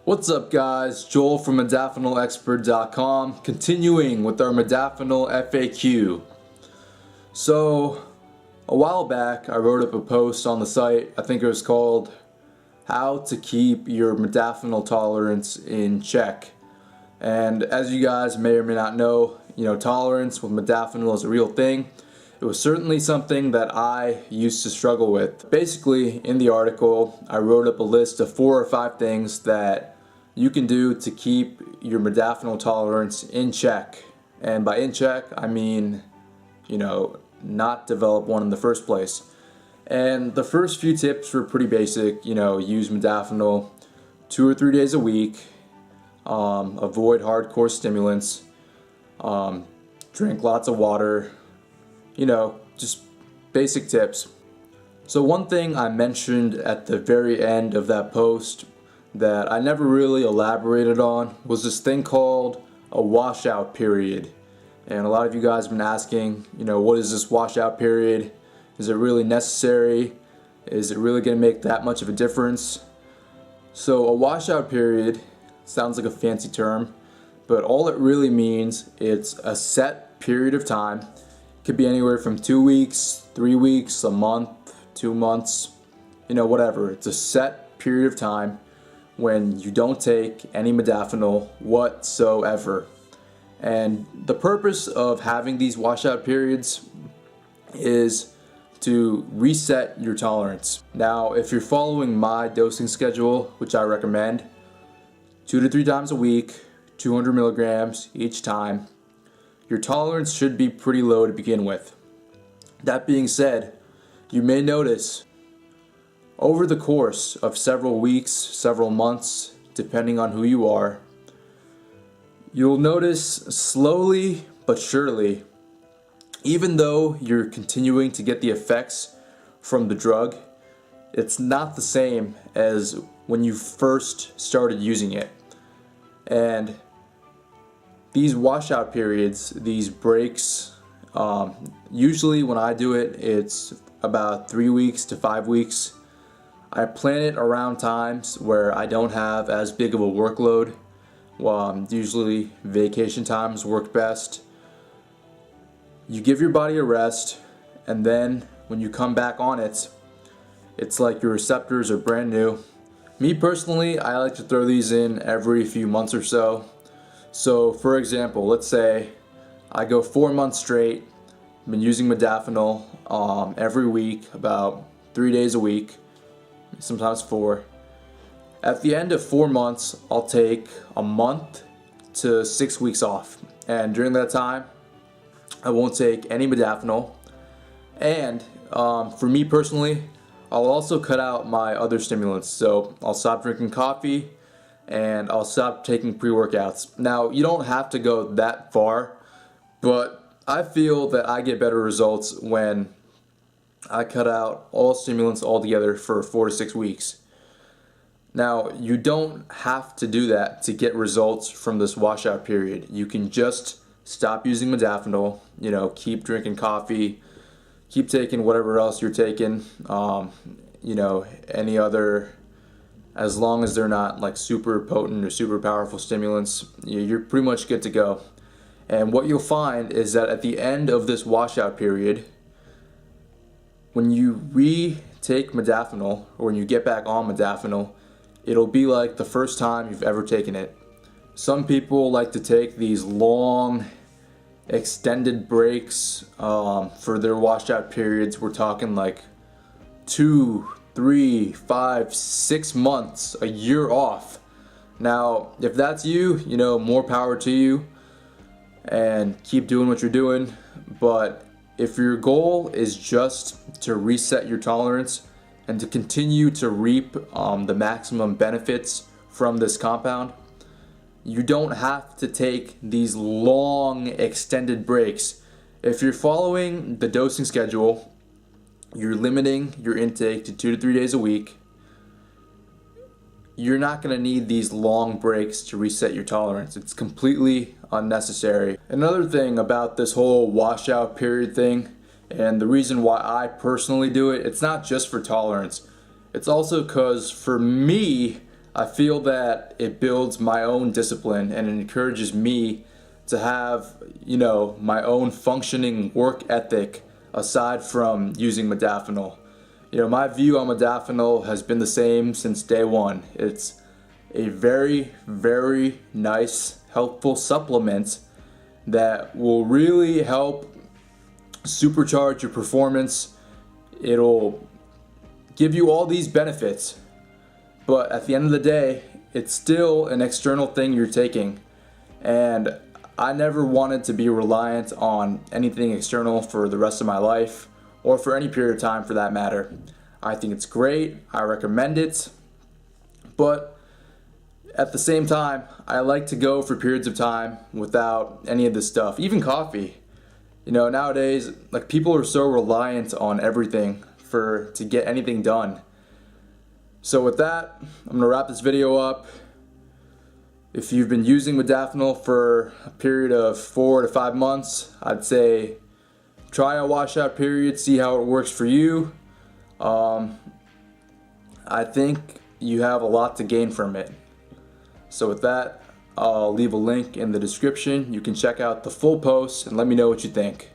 What's up guys, Joel from ModafinilExpert.com, continuing with our Modafinil FAQ. So, a while back I wrote up a post on the site, I think it was called How to Keep Your Modafinil Tolerance in Check. And as you guys may or may not know, tolerance with modafinil is a real thing. It was certainly something that I used to struggle with. Basically, in the article, I wrote up a list of 4 or 5 things that you can do to keep your modafinil tolerance in check. And by in check, I mean, not develop one in the first place. And the first few tips were pretty basic. Use modafinil 2 or 3 days a week. Avoid hardcore stimulants. Drink lots of water. Just basic tips. So one thing I mentioned at the very end of that post that I never really elaborated on was this thing called a washout period. And a lot of you guys have been asking, what is this washout period? Is it really necessary? Is it really going to make that much of a difference? So a washout period sounds like a fancy term, but all it really means, it's a set period of time. It could be anywhere from 2 weeks, 3 weeks, a month, 2 months, whatever. It's a set period of time when you don't take any modafinil whatsoever. And the purpose of having these washout periods is to reset your tolerance. Now, if you're following my dosing schedule, which I recommend, 2 to 3 times a week, 200 milligrams each time, your tolerance should be pretty low to begin with. That being said, you may notice over the course of several weeks, several months, depending on who you are, you'll notice slowly but surely, even though you're continuing to get the effects from the drug, it's not the same as when you first started using it. And these washout periods, these breaks, usually when I do it, it's about 3 weeks to 5 weeks. I plan it around times where I don't have as big of a workload. Usually vacation times work best. You give your body a rest, and then when you come back on it, it's like your receptors are brand new. Me personally, I like to throw these in every few months or so. So for example, let's say I go 4 months straight, been using modafinil every week, about 3 days a week, sometimes 4. At the end of 4 months, I'll take a month to 6 weeks off, and during that time I won't take any modafinil. And for me personally, I'll also cut out my other stimulants. So I'll stop drinking coffee and I'll stop taking pre-workouts. Now, you don't have to go that far, but I feel that I get better results when I cut out all stimulants altogether for 4 to 6 weeks. Now, you don't have to do that to get results from this washout period. You can just stop using modafinil, keep drinking coffee, keep taking whatever else you're taking, any other, as long as they're not like super potent or super powerful stimulants, you're pretty much good to go. And what you'll find is that at the end of this washout period, when you retake modafinil, or when you get back on modafinil, it'll be like the first time you've ever taken it. Some people like to take these long, extended breaks for their washout periods. We're talking like 2, 3, 5, 6 months, a year off. Now, if that's you, more power to you, and keep doing what you're doing. But if your goal is just to reset your tolerance and to continue to reap the maximum benefits from this compound, you don't have to take these long extended breaks. If you're following the dosing schedule, you're limiting your intake to 2 to 3 days a week, you're not going to need these long breaks to reset your tolerance. It's completely unnecessary. Another thing about this whole washout period thing, and the reason why I personally do it, it's not just for tolerance. It's also because for me, I feel that it builds my own discipline and it encourages me to have, my own functioning work ethic aside from using modafinil. My view on modafinil has been the same since day one. It's a very, very nice, helpful supplement that will really help supercharge your performance. It'll give you all these benefits, but at the end of the day, it's still an external thing you're taking. And I never wanted to be reliant on anything external for the rest of my life, or for any period of time for that matter. I think it's great, I recommend it, but at the same time, I like to go for periods of time without any of this stuff, even coffee. Nowadays, people are so reliant on everything to get anything done. So with that, I'm gonna wrap this video up. If you've been using modafinil for a period of 4 to 5 months, I'd say try a washout period, see how it works for you. I think you have a lot to gain from it. So with that, I'll leave a link in the description. You can check out the full post and let me know what you think.